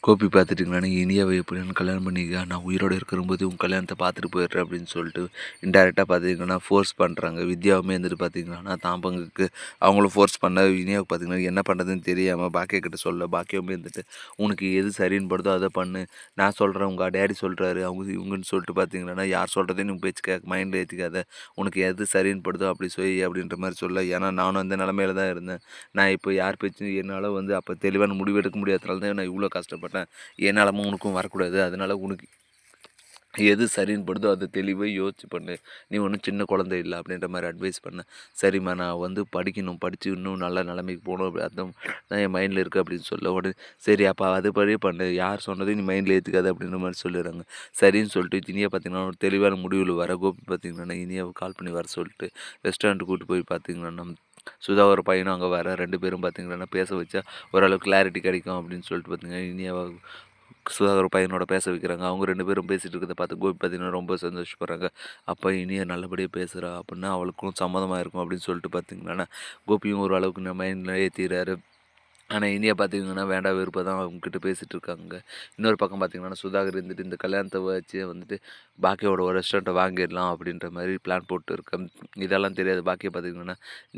கோபி பார்த்துட்டிங்களா இனியாவை எப்படின்னு கல்யாணம் பண்ணிக்க நான் உயிரோடு இருக்கும்போது உன் கல்யாணத்தை பார்த்துட்டு போயிடுறேன் அப்படின்னு சொல்லிட்டு இன்டெரக்டாக பார்த்தீங்கன்னா ஃபோர்ஸ் பண்ணுறாங்க. வித்யாவுமே வந்துட்டு பார்த்தீங்கன்னா தான் பங்குக்கு அவங்களும் ஃபோர்ஸ் பண்ண இனியாவுக்கு பார்த்தீங்கன்னா என்ன பண்ணுறதுன்னு தெரியாமல் பாக்கியா கிட்ட சொல்ல பாக்கியாவுமே வந்துட்டு உனக்கு எது சரின்னு படுதோ அதை பண்ணு, நான் சொல்கிறேன் உங்கள் டேடி சொல்கிறாரு அவங்க இவங்கன்னு சொல்லிட்டு பார்த்தீங்கன்னா யார் சொல்கிறதையும் நீ பேச்சு மைண்டில் ஏற்றிக்காத, உனக்கு எது சரின்னு படுதோ அப்படி அப்படின்ற மாதிரி சொல்ல. ஏன்னா நானும் அந்த நிலமையில தான் இருந்தேன். நான் இப்போ யார் பேச்சும் என்னால் வந்து அப்போ தெளிவான முடிவு எடுக்க முடியாதனால தான் நான் இவ்வளோ கஷ்டப்பட்டேன். என்னாலமும் உனக்கும் வரக்கூடாது, அதனால் உனக்கு எது சரின்னு படுதோ அதை தெளிவாக யோசிச்சு பண்ணு, நீ ஒன்றும் சின்ன குழந்தை இல்லை அப்படின்ற மாதிரி அட்வைஸ் பண்ணேன். சரிம்மா நான் வந்து படிக்கணும், படித்து இன்னும் நல்ல நிலைமைக்கு போகணும், அதுதான் தான் என் மைண்டில் இருக்குது அப்படின்னு சொல்ல உடனே சரி அப்போ அதுபடியே பண்ணு, யார் சொன்னதையும் நீ மைண்டில் ஏற்றுக்காது அப்படின்ற மாதிரி சொல்லிடுறாங்க. சரின்னு சொல்லிட்டு இனியா பார்த்தீங்கன்னா ஒரு தெளிவான முடிவில் வர கோபி பார்த்தீங்கன்னா இனியாவை கால் பண்ணி வர சொல்லிட்டு ரெஸ்டாரண்ட்டு கூப்பிட்டு போய் பார்த்தீங்கன்னா சுதா ஒரு பையனும் அங்கே வர 2 பேரும் பார்த்தீங்கன்னா பேச வச்சா ஓரளவுக்கு கிளாரிட்டி கிடைக்கும் அப்படின்னு சொல்லிட்டு பார்த்தீங்கன்னா இனியாவை சுதாகர் பையனோட பேச வைக்கிறாங்க. அவங்க 2 பேரும் பேசிகிட்டு இருக்கிறத பார்த்து கோபி பார்த்தீங்கன்னா ரொம்ப சந்தோஷப்படுறாங்க. அப்போ இனிய நல்லபடியாக பேசுகிறா அப்படின்னா அவளுக்கும் சம்மதமாக இருக்கும் அப்படின்னு சொல்லிட்டு பார்த்தீங்கன்னா கோபியும் ஒரு அளவுக்கு நம்ம மைண்டில் ஏற்றிடுறாரு. ஆனால் இனியா பார்த்தீங்கன்னா வேண்டா வெறுப்பாக தான் அவங்ககிட்ட பேசிகிட்டு இருக்காங்க. இன்னொரு பக்கம் பார்த்தீங்கன்னா சுதாகர் இருந்துட்டு இந்த கல்யாணத்தை வச்சு வந்துட்டு பாக்கியோட ஒரு ரெஸ்டாரண்ட்டை வாங்கிடலாம் அப்படின்ற மாதிரி பிளான் போட்டு இருக்கேன். இதெல்லாம் தெரியாது பாக்கியை பார்த்தீங்கன்னா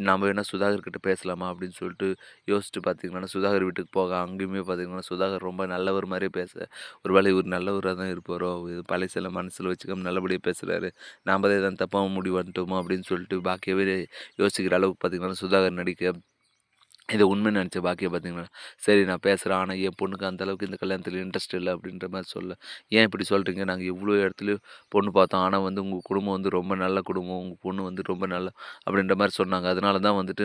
நம்ம வேணால் சுதாகர்கிட்ட பேசலாமா அப்படின்னு சொல்லிட்டு யோசிச்சுட்டு பார்த்தீங்கன்னா சுதாகர் வீட்டுக்கு போக அங்கேயுமே பார்த்தீங்கன்னா சுதாகர் ரொம்ப நல்லவர் மாதிரியே பேச ஒரு வேளை இவர் நல்லவராக தான் இருப்பாரோ, இது பழசெல்லாம் மனசில் வச்சுக்காம நல்லபடியாக பேசுகிறாரு, நாம் தான் எதாவது தப்பாக முடிவு வந்துட்டோமோ அப்படின்னு சொல்லிட்டு பாக்கியவே யோசிக்கிற அளவுக்கு பார்த்தீங்கன்னா சுதாகர் நடிக்க இதை உண்மை நினச்ச பாக்கியா பார்த்தீங்கன்னா சரி நான் பேசுகிறேன், ஆனால் என் பொண்ணுக்கு அந்தளவுக்கு இந்த கல்யாணத்தில் இன்ட்ரெஸ்ட் இல்லை அப்படின்ற மாதிரி சொல்ல. ஏன் இப்படி சொல்கிறீங்க, நாங்கள் இவ்வளோ இடத்துலையும் பொண்ணு பார்த்தோம், ஆனால் வந்து உங்கள் குடும்பம் வந்து ரொம்ப நல்ல குடும்பம், உங்கள் பொண்ணு வந்து ரொம்ப நல்ல அப்படின்ற மாதிரி சொன்னாங்க, அதனால தான் வந்துட்டு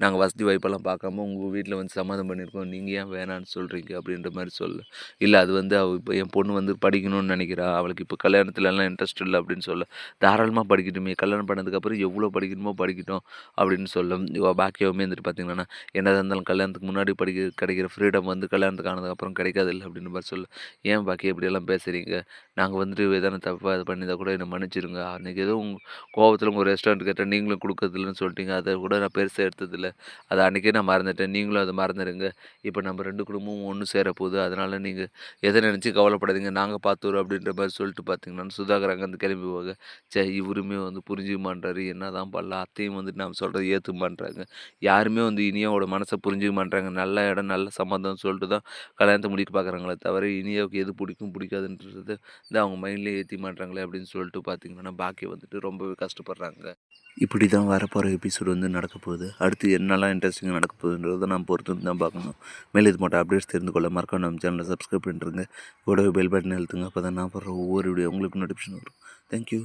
நாங்கள் வசதி வாய்ப்பெல்லாம் பார்க்காம உங்கள் வீட்டில் வந்து சம்மதம் பண்ணியிருக்கோம், நீங்கள் ஏன் வேணான்னு சொல்கிறீங்க அப்படின்ற மாதிரி சொல்ல. இல்லை அது வந்து இப்போ என் பொண்ணு வந்து படிக்கணும்னு நினைக்கிறா, அவளுக்கு இப்போ கல்யாணத்துலலாம் இன்ட்ரெஸ்ட் இல்லை அப்படின்னு சொல்ல. தாராளமாக படிக்கட்டுமே, கல்யாணம் பண்ணதுக்கப்புறம் எவ்வளோ படிக்கணுமோ படிக்கட்டும் அப்படின்னு சொல்ல. பாக்கியாவுமே வந்துட்டு பார்த்தீங்கன்னா என்னதான் இருந்தாலும் கல்யாணத்துக்கு முன்னாடி கிடைக்கிற ஃப்ரீடம் வந்து கல்யாணத்துக்கு ஆனதுக்கப்புறம் கிடைக்காதில்ல அப்படின்ற மாதிரி சொல்ல. ஏன் பாக்கி இப்படியெல்லாம் பேசுகிறீங்க, நாங்கள் வந்துட்டு எதனா தப்பாக இது பண்ணியிருந்தால் கூட என்னை மன்னிச்சிடுங்க, அன்றைக்கி ஏதோ உங்கள் கோவத்தில் உங்கள் ரெஸ்டாரண்ட் கேட்டால் நீங்களும் கொடுக்கறதில்லன்னு சொல்லிட்டீங்க, அதை கூட நான் பெருசாக எடுத்ததில்லை, அதை அன்றைக்கே நான் மறந்துட்டேன், நீங்களும் அதை மறந்துடுங்க, இப்போ நம்ம 2 குடும்பமும் ஒன்று சேர போகுது, அதனால் நீங்கள் எதை நினச்சி கவலைப்படாதீங்க, நாங்கள் பார்த்துறோம் அப்படின்ற மாதிரி சொல்லிட்டு பார்த்தீங்கன்னா சுதாகர் அங்கேருந்து கிளம்பி போக இவருமே வந்து புரிஞ்சுக்க மாட்டாரு, என்ன தான் பண்ணலாம், அத்தையும் வந்துட்டு நம்ம சொல்கிறத ஏற்றுக்க மாட்டாங்க, யாருமே வந்து இனியாவோட மனசை புரிஞ்சுக்க மாட்டாங்க, நல்ல இடம் நல்ல சம்மந்தம்னு சொல்லிட்டு தான் கல்யாணத்தை முடிக்க பார்க்குறாங்களே தவிர இனியாவுக்கு எது பிடிக்கும் பிடிக்காதுன்றது தான் அவங்க மைண்ட்லேயே ஏற்றி மாட்டாங்களே அப்படின்னு சொல்லிட்டு பார்த்தீங்கன்னா பாக்கியம் வந்துட்டு ரொம்பவே கஷ்டப்படுறாங்க. இப்படி தான் வரப்போகிற எபிசோடு வந்து நடக்க போகுது. அடுத்து என்னெல்லாம் இன்ட்ரெஸ்டிங்காக நடக்க போகுதுன்றதை நான் பொறுத்து தான் பார்க்கணும். மேலே இது மட்டும் அப்டேட்ஸ் தெரிந்து கொள்ள மறக்காம நம்ம சேனலை சப்ஸ்கிரைப் பண்ணிட்டுருங்க, கூடவே பெல் பட்டன் அழுத்துங்க, அப்போ தான் நான் போடுற ஒவ்வொரு வீடியோ உங்களுக்கு நோட்டிஃபிகேஷன் வரும். தேங்க்யூ.